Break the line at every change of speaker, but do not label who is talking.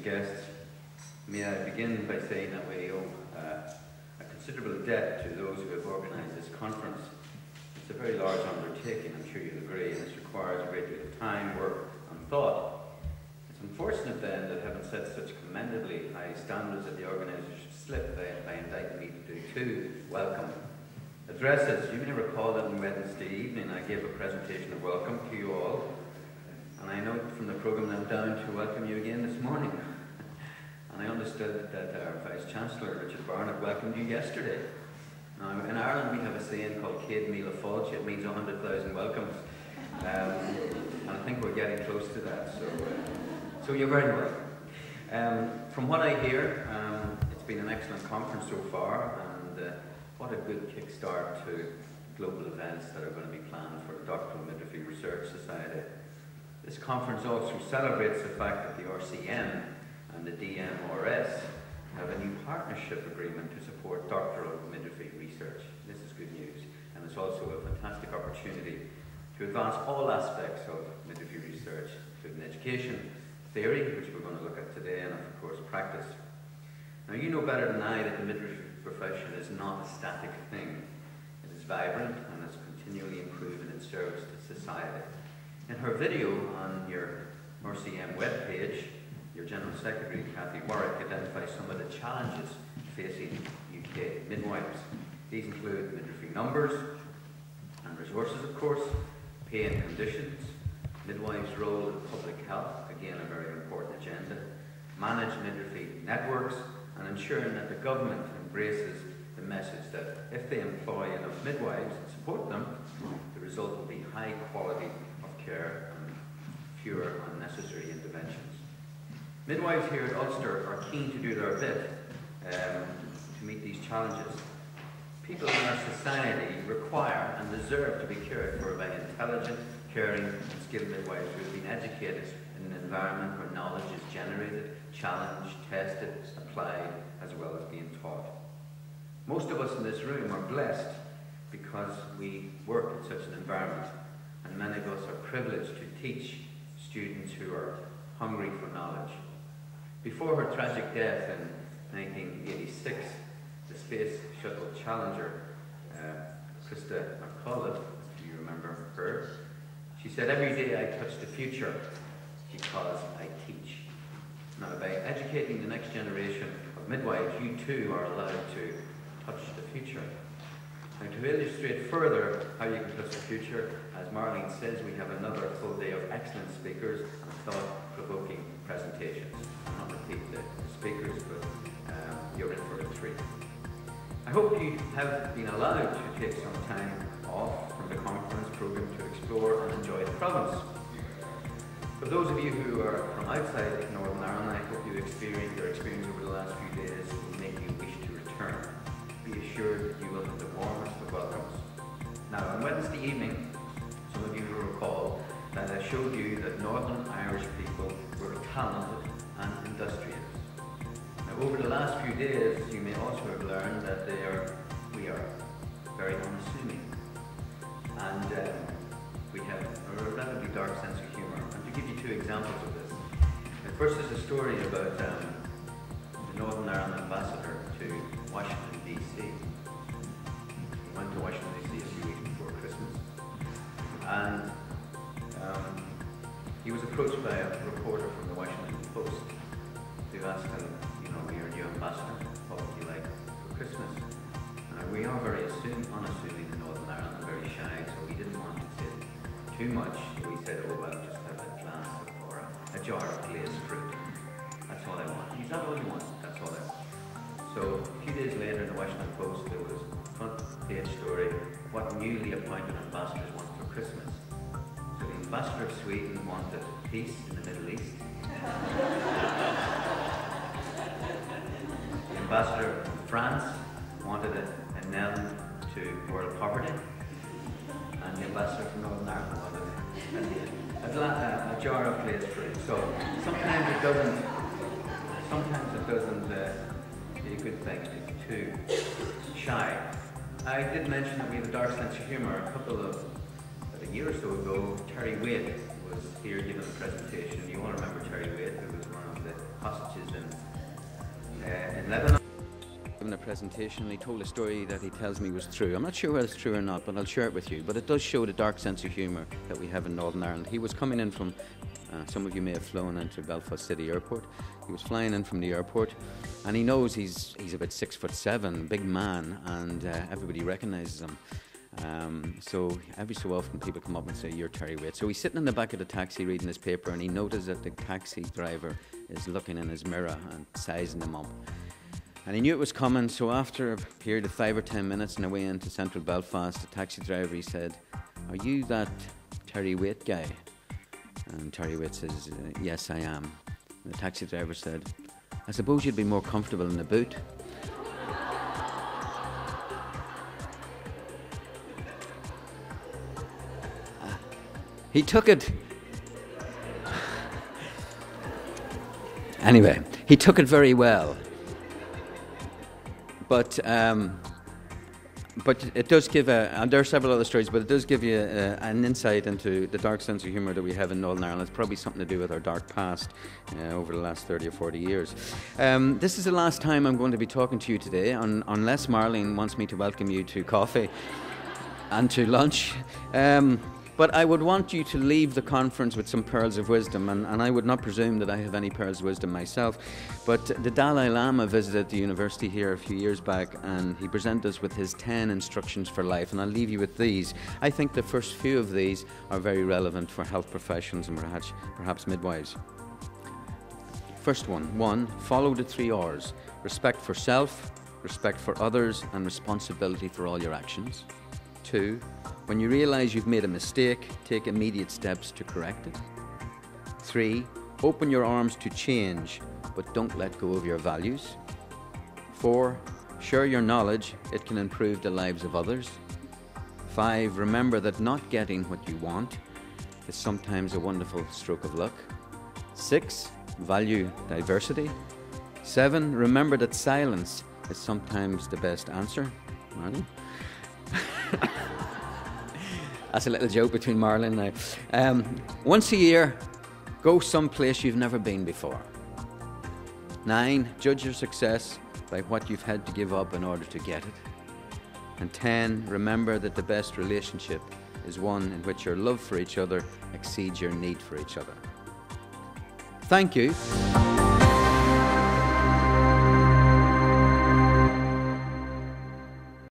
distinguished guests, may I begin by saying that we owe a considerable debt to those who have organised this conference. It's a very large undertaking, I'm sure you'll agree, and this requires a great deal of time, work and thought. It's unfortunate then that having set such commendably high standards that the organisers should slip by inviting me to do two welcome addresses. You may recall that on Wednesday evening I gave a presentation of welcome to you all, and I note from the programme that I'm down to welcome you again this morning. And I understood that our Vice-Chancellor, Richard Barnett, welcomed you yesterday. Now, in Ireland we have a saying called Céad Míle Fáilte. It means 100,000 welcomes. And I think we're getting close to that, so you're very welcome. From what I hear, it's been an excellent conference so far, and what a good kickstart to global events that are going to be planned for the Doctoral Midwifery Research Society. This conference also celebrates the fact that the RCM and the DMRS have a new partnership agreement to support doctoral midwifery research. This is good news, and it's also a fantastic opportunity to advance all aspects of midwifery research, including education, theory, which we're going to look at today, and of course practice. Now, you know better than I that the midwifery profession is not a static thing. It is vibrant and is continually improving its service to society. In her video on your RCM webpage, your General Secretary, Cathy Warwick, identifies some of the challenges facing UK midwives. These include midwifery numbers and resources, of course, pay and conditions, midwives' role in public health, again a very important agenda, manage midwifery networks, and ensuring that the government embraces the message that if they employ enough midwives and support them, the result will be high quality of care and fewer unnecessary interventions. Midwives here at Ulster are keen to do their bit to meet these challenges. People in our society require and deserve to be cared for by intelligent, caring and skilled midwives who have been educated in an environment where knowledge is generated, challenged, tested, applied, as well as being taught. Most of us in this room are blessed because we work in such an environment, and many of us are privileged to teach students who are hungry for knowledge. Before her tragic death in 1986, the Space Shuttle Challenger, Krista McCullough, do you remember her? She said, "Every day I touch the future because I teach." Now, by educating the next generation of midwives, you too are allowed to touch the future. Now, to illustrate further how you can touch the future, as Marlene says, we have another full day of excellent speakers and thought-provoking presentations. I'll not repeat the speakers, but you're in for a treat. I hope you have been allowed to take some time off from the conference programme to explore and enjoy the province. For those of you who are from outside Northern Ireland, I hope your experience over the last few days will make you wish to return. Be assured that you will have the warmest of welcomes. Now, on Wednesday evening, some of you will recall that I showed you that Northern Irish people were talented and industrious. Now, over the last few days, you may also have learned that we are very unassuming, and we have a relatively dark sense of humour. And to give you two examples of this, the first is a story about the Northern Ireland ambassador to Washington, D.C. He went to Washington, D.C. a few weeks before Christmas, and he was approached by a reporter from the Washington Post who asked him, you know, "You're a new ambassador, what would you like for Christmas?" We are very unassuming in Northern Ireland and very shy, so we didn't want to say too much. So we said, "Oh, well, just have a glass or a jar of glazed fruit. That's all I want." Is that all you want? That's all I want. So a few days later in the Washington Post, there was a front page story, "What newly appointed ambassadors want for Christmas." So the ambassador of Sweden wanted peace in the Middle East. The ambassador of France wanted an end to world poverty, and the ambassador from Northern Ireland wanted a jar of glazed fruit. So sometimes it doesn't be a good thing to be too shy. I did mention that we have a dark sense of humour. A year or so ago, Terry Wade was here giving a presentation. You all remember Terry Wade, who was one of the hostages in Lebanon. Given a presentation, he told a story that he tells me was true. I'm not sure whether it's true or not, but I'll share it with you. But it does show the dark sense of humour that we have in Northern Ireland. He was coming in from, some of you may have flown into Belfast City Airport. He was flying in from the airport, and he knows he's about 6'7", big man, and everybody recognises him. So every so often people come up and say, "You're Terry Waite." So he's sitting in the back of the taxi reading his paper, and he notices that the taxi driver is looking in his mirror and sizing him up. And he knew it was coming, so after a period of 5 or 10 minutes on the way into central Belfast, the taxi driver, he said, "Are you that Terry Waite guy?" And Terry Waite says, "Yes, I am." And the taxi driver said, "I suppose you'd be more comfortable in the boot." He took it. Anyway, he took it very well. But it does give and there are several other stories, but it does give you an insight into the dark sense of humour that we have in Northern Ireland. It's probably something to do with our dark past over the last 30 or 40 years. This is the last time I'm going to be talking to you today, unless Marlene wants me to welcome you to coffee and to lunch. But I would want you to leave the conference with some pearls of wisdom, and I would not presume that I have any pearls of wisdom myself. But the Dalai Lama visited the university here a few years back, and he presented us with his 10 instructions for life, and I'll leave you with these. I think the first few of these are very relevant for health professionals and perhaps midwives. First one, follow the 3 R's. Respect for self, respect for others, and responsibility for all your actions. 2, when you realise you've made a mistake, take immediate steps to correct it. 3, open your arms to change, but don't let go of your values. 4, share your knowledge, it can improve the lives of others. 5, remember that not getting what you want is sometimes a wonderful stroke of luck. 6, value diversity. 7, remember that silence is sometimes the best answer. Marlene? That's a little joke between Marlene and I. Once a year, go someplace you've never been before. 9, judge your success by what you've had to give up in order to get it. And 10, remember that the best relationship is one in which your love for each other exceeds your need for each other. Thank you.